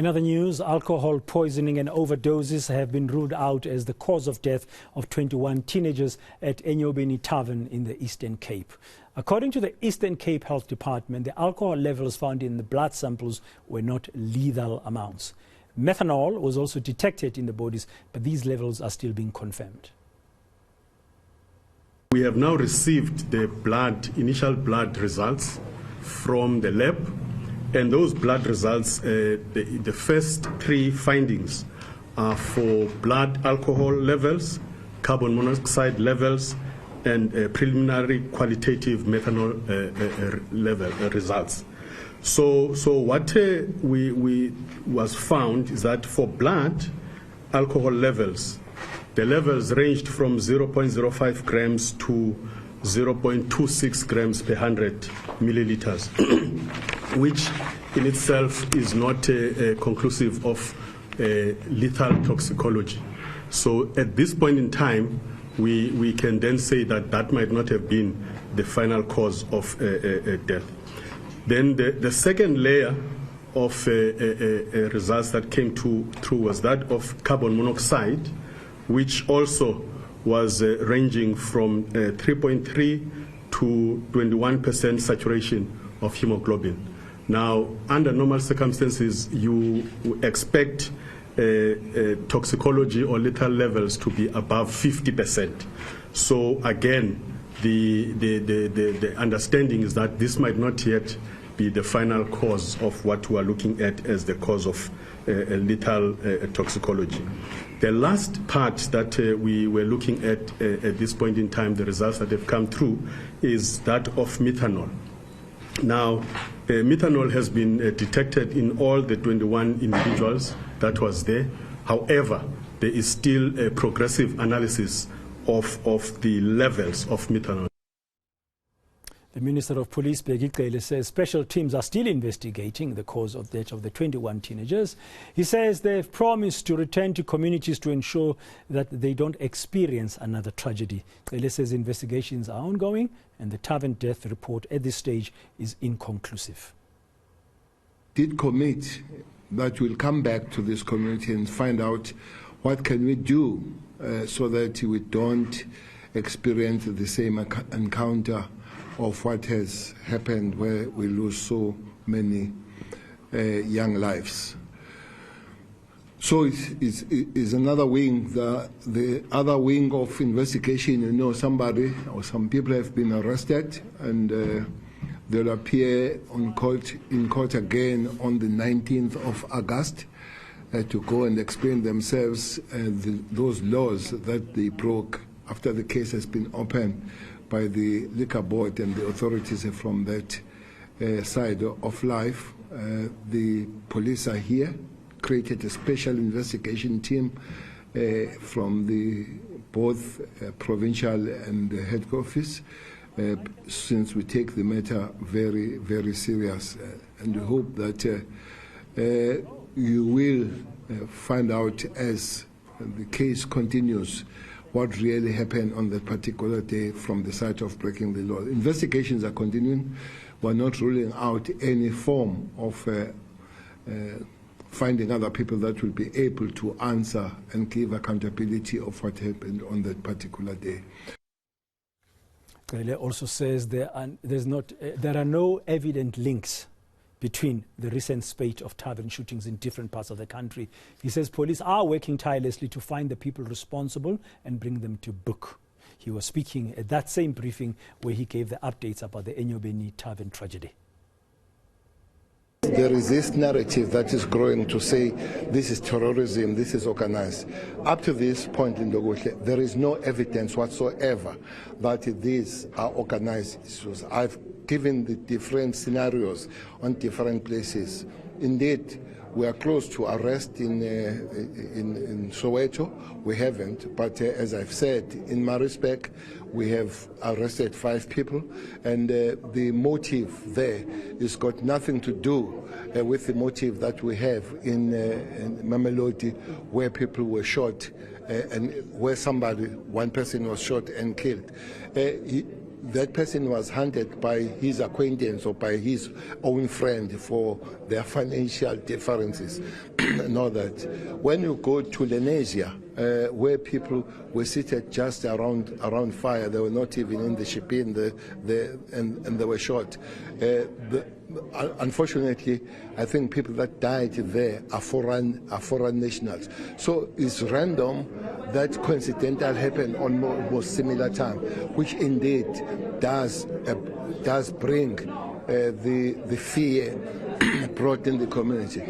In other news, alcohol poisoning and overdoses have been ruled out as the cause of death of 21 teenagers at eNCA Tavern in the Eastern Cape. According to the Eastern Cape Health Department, the alcohol levels found in the blood samples were not lethal amounts. Methanol was also detected in the bodies, but these levels are still being confirmed. We have now received the initial blood results from the lab. And those blood results, the first three findings are for blood alcohol levels, carbon monoxide levels, and preliminary qualitative methanol level results. So what we was found is that for blood alcohol levels, the levels ranged from 0.05 grams to 0.26 grams per 100 milliliters, which in itself is not conclusive of lethal toxicology. So at this point in time, we can then say that that might not have been the final cause of death. Then the second layer of results that came through was that of carbon monoxide, which also was ranging from 3.3 to 21% saturation of hemoglobin. Now, under normal circumstances, you expect toxicology or lethal levels to be above 50%. So again, the understanding is that this might not yet be the final cause of what we are looking at as the cause of lethal toxicology. The last part that we were looking at this point in time, the results that have come through, is that of methanol. Now, methanol has been detected in all the 21 individuals that was there. However, there is still a progressive analysis of the levels of methanol. The Minister of Police, Begicele, says special teams are still investigating the cause of death of the 21 teenagers. He says they've promised to return to communities to ensure that they don't experience another tragedy. Cele says investigations are ongoing and the Tavern death report at this stage is inconclusive. Did commit that we'll come back to this community and find out what can we do so that we don't experience the same encounter of what has happened, where we lose so many young lives. So it's another wing. The other wing of investigation, you know, somebody or some people have been arrested and they'll appear in court again on the 19th of August to go and explain themselves those laws that they broke after the case has been opened by the liquor board and the authorities from that side of life. The police are here, created a special investigation team from the both provincial and the head office, since we take the matter very, very serious. And we hope that you will find out as the case continues what really happened on that particular day from the side of breaking the law. Investigations are continuing. We're not ruling out any form of finding other people that will be able to answer and give accountability of what happened on that particular day. Cele also says there are no evident links between the recent spate of tavern shootings in different parts of the country. He says police are working tirelessly to find the people responsible and bring them to book. He was speaking at that same briefing where he gave the updates about the eNCA Tavern tragedy. There is this narrative that is growing to say this is terrorism, this is organized. Up to this point in Ndogohle, there is no evidence whatsoever that these are organized issues. I've given the different scenarios on different places. Indeed, we are close to arrest in Soweto. We haven't, but as I've said, in Maritzburg, we have arrested 5 people, and the motive there has got nothing to do with the motive that we have in Mamelodi, where people were shot and where one person was shot and killed. that person was hunted by his acquaintance or by his own friend for their financial differences. Know that when you go to Lenasia, where people were seated just around fire, they were not even in the ship and they were shot. Unfortunately, I think people that died there are foreign nationals. So it's random that coincidental happened on almost similar time, which indeed does bring the fear brought in the community.